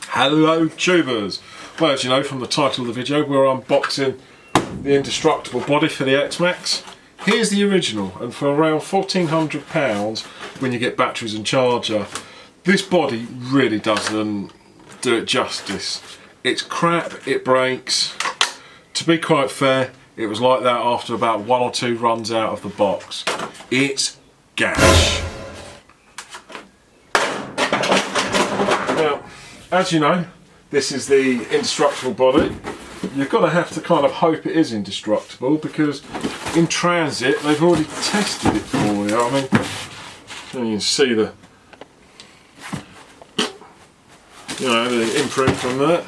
Hello tubers! Well, as you know from the title of the video, we're unboxing the indestructible body for the X-maxx. Here's the original, and for around £1,400 when you get batteries and charger. This body really doesn't do it justice. It's crap, it breaks. To be quite fair, it was like that after about 1 or 2 runs out of the box. It's gash. Now, as you know, this is the indestructible body. You're going to have to kind of hope it is indestructible, because in transit they've already tested it for you. I mean, you can see the, the imprint from that.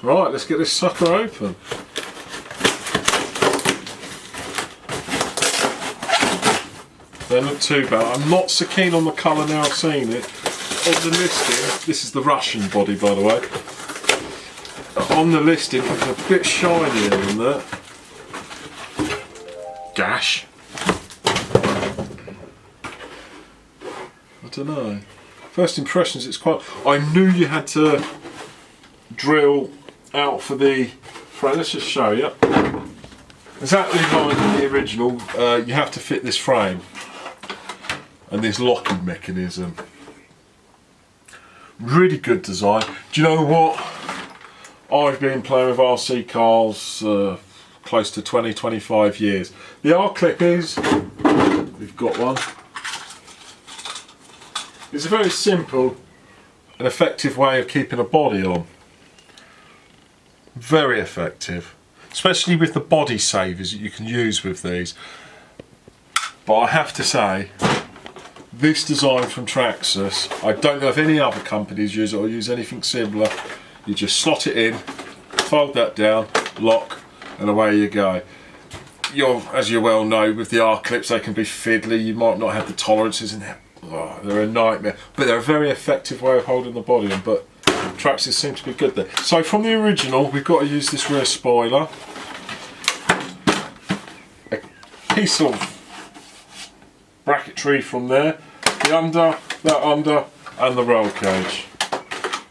Right, let's get this sucker open. They don't look too bad. I'm not so keen on the colour now I've seen it. On the listing, this is the Russian body by the way. On the listing it's a bit shinier than that. Gash. I don't know. First impressions, it's quite... I knew you had to drill out for the... Right, let's just show you. Exactly like the original, you have to fit this frame and this locking mechanism. Really good design. Do you know what? I've been playing with RC cars close to 20-25 years. The R-clip is, we've got one. It's a very simple and effective way of keeping a body on. Very effective, especially with the body savers that you can use with these. But I have to say, this design from Traxxas, I don't know if any other companies use it or use anything similar. You just slot it in, fold that down, lock, and away you go. As you well know, with the R-clips they can be fiddly, you might not have the tolerances in there. Oh, they're a nightmare, but they're a very effective way of holding the body on. But Traxxas seem to be good there. So from the original, we've got to use this rear spoiler, a piece of bracketry from there, the under, that under, and the roll cage.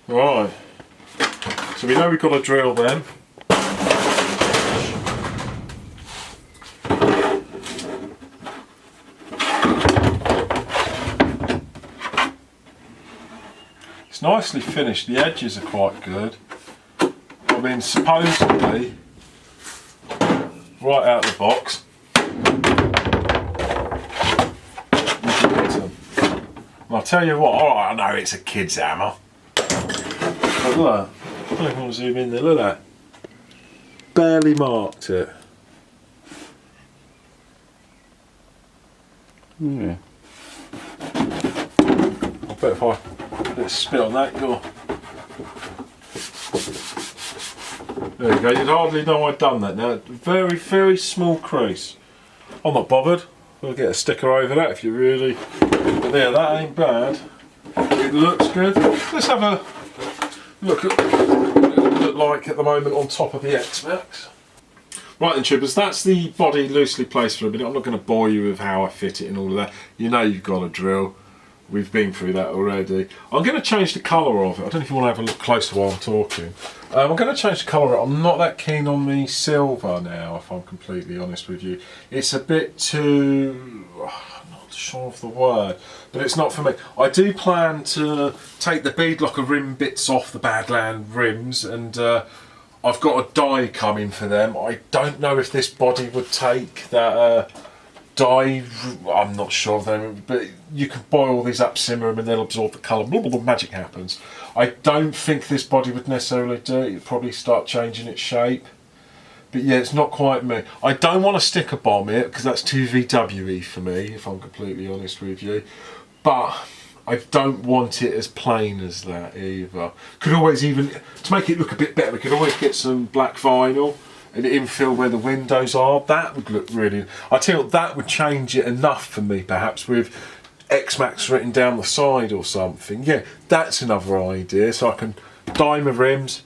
Right. So we know we've got to drill them. It's nicely finished, the edges are quite good. I mean, supposedly, right out of the box, you can hit them. And I'll tell you what, alright, I know it's a kid's hammer. But look, I don't want to zoom in there, look at that. Barely marked it. Yeah. I bet if I let's spit on that, go. There you go, you'd hardly know I'd done that now. Very, very small crease. I'm not bothered. We'll get a sticker over that if you really... But there, that ain't bad. It looks good. Let's have a look at what it would look like at the moment on top of the X-maxx. Right then tubers, that's the body loosely placed for a minute. I'm not going to bore you with how I fit it and all of that. You know you've got a drill. We've been through that already. I'm going to change the colour of it. I don't know if you want to have a look closer while I'm talking. I'm going to change the colour. I'm not that keen on the silver now, if I'm completely honest with you. It's a bit too... I'm not sure of the word, but it's not for me. I do plan to take the beadlocker rim bits off the Badland rims, and I've got a dye coming for them. I don't know if this body would take that... dye, I'm not sure of them, but you can boil these up, simmer them, and they'll absorb the colour. Blah, blah, blah, magic happens. I don't think this body would necessarily do it. It'd probably start changing its shape. But yeah, it's not quite me. I don't want to sticker bomb it, because that's too VW-y for me, if I'm completely honest with you. But I don't want it as plain as that either. Could always even, to make it look a bit better, we could always get some black vinyl and infill where the windows are. That would look really... I tell you what, that would change it enough for me, perhaps, with X-maxx written down the side or something. Yeah, that's another idea. So I can dye my rims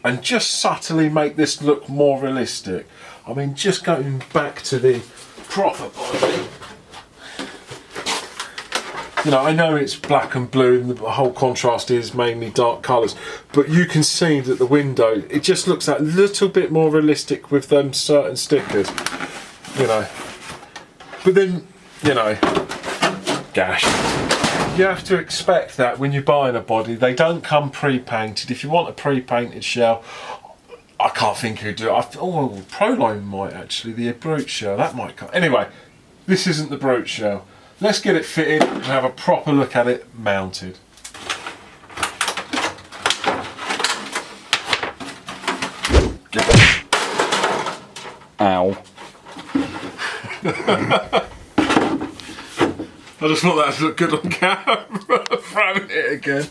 and just subtly make this look more realistic. I mean, just going back to the proper body. you know, I know it's black and blue and the whole contrast is mainly dark colours, but you can see that the window, it just looks that little bit more realistic with them certain stickers, you know. But then, you know, gosh, you have to expect that when you're buying a body. They don't come pre-painted. If you want a pre-painted shell, I can't think who'd do it. Oh, Proline might actually, the brute shell, that might come. Anyway, this isn't the brute shell. Let's get it fitted and have a proper look at it mounted. Ow. I just thought that looked good on camera. Throwing it again.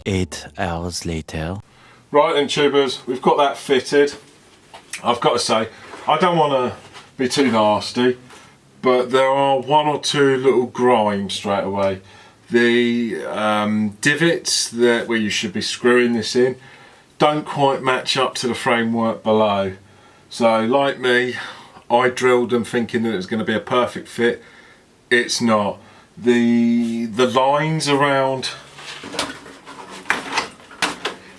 Eight hours later. Right then, tubers, we've got that fitted. I've got to say, I don't want to be too nasty, but there are one or two little grimes straight away. The divots that where you should be screwing this in don't quite match up to the framework below. So like me, I drilled them thinking that it was going to be a perfect fit. It's not. The lines around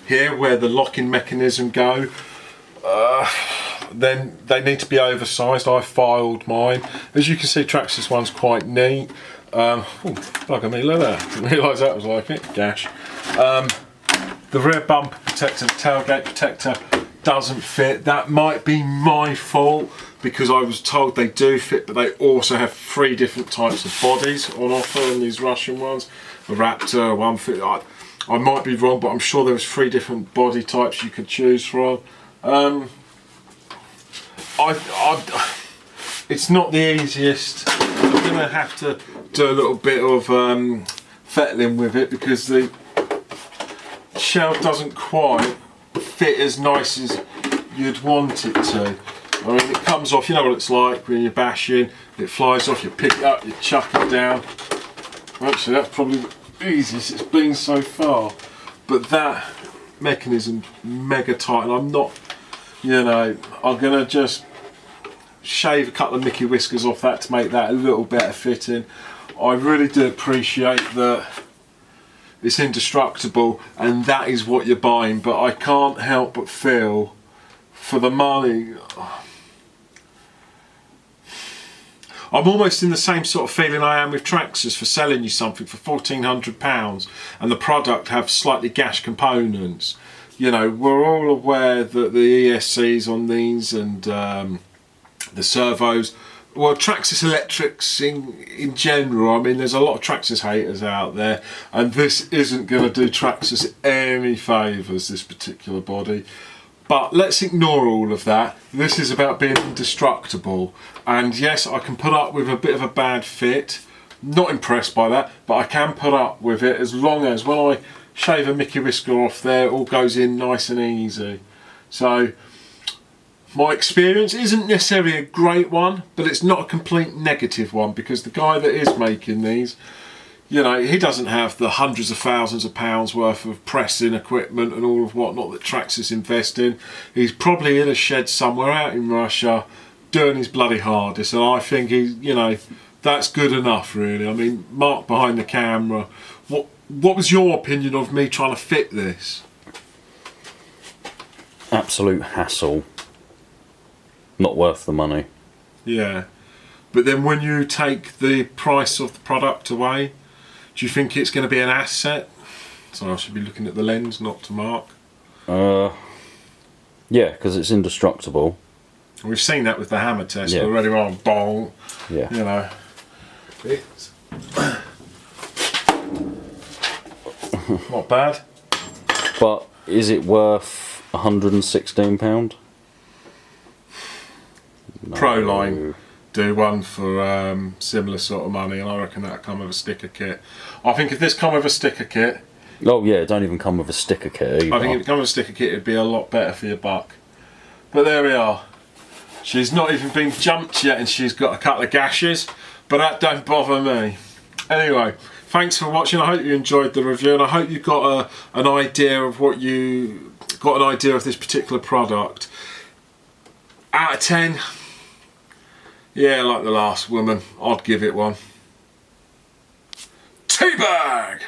here where the locking mechanism go, then they need to be oversized. I filed mine. As you can see, Traxxas one's quite neat. Oh, bugger me, look at that. Didn't realise that was like it. Gash. The rear bumper protector, the tailgate protector doesn't fit. That might be my fault because I was told they do fit, but they also have 3 different types of bodies on offer in these Russian ones. A Raptor, one fit. I might be wrong, but I'm sure there was 3 different body types you could choose from. It's not the easiest. I'm going to have to do a little bit of fettling with it because the shell doesn't quite fit as nice as you'd want it to. I mean, it comes off, you know what it's like when you're bashing, it flies off, you pick it up, you chuck it down. Actually, that's probably the easiest it's been so far. But that mechanism's mega tight, and I'm not, you know, I'm going to just shave a couple of Mickey whiskers off that to make that a little better fitting. I really do appreciate that it's indestructible and that is what you're buying, but I can't help but feel for the money, I'm almost in the same sort of feeling I am with Traxxas for selling you something for £1,400 and the product have slightly gash components. You know, we're all aware that the ESCs on these and the servos, well, Traxxas electrics in general, I mean, there's a lot of Traxxas haters out there, and this isn't going to do Traxxas any favours, this particular body. But let's ignore all of that. This is about being indestructible. And yes, I can put up with a bit of a bad fit. Not impressed by that, but I can put up with it as long as when I shave a Mickey whisker off there, it all goes in nice and easy. So my experience isn't necessarily a great one, but it's not a complete negative one because the guy that is making these, you know, he doesn't have the hundreds of thousands of pounds worth of pressing equipment and all of whatnot that Traxxas invest in. He's probably in a shed somewhere out in Russia doing his bloody hardest, and I think he's, you know, that's good enough really. I mean, Mark behind the camera, what was your opinion of me trying to fit this? Absolute hassle. Not worth the money. Yeah. but then when you take the price of the product away, do you think it's going to be an asset? So I should be looking at the lens, not to Mark. Yeah, because it's indestructible. We've seen that with the hammer test Yeah. already. On bong, Yeah. you know. It's not bad. But is it worth £116? No. Proline do one for similar sort of money, and I reckon that'll come with a sticker kit. I think if this come with a sticker kit, Oh yeah, don't even come with a sticker kit either. I think if it come with a sticker kit, it'd be a lot better for your buck. But there we are. She's not even been jumped yet, and she's got a couple of gashes, but that don't bother me. Anyway, thanks for watching. I hope you enjoyed the review, and I hope you got an idea of what you got an idea of this particular product. Out of 10, yeah, like the last woman, I'd give it one. Teabag!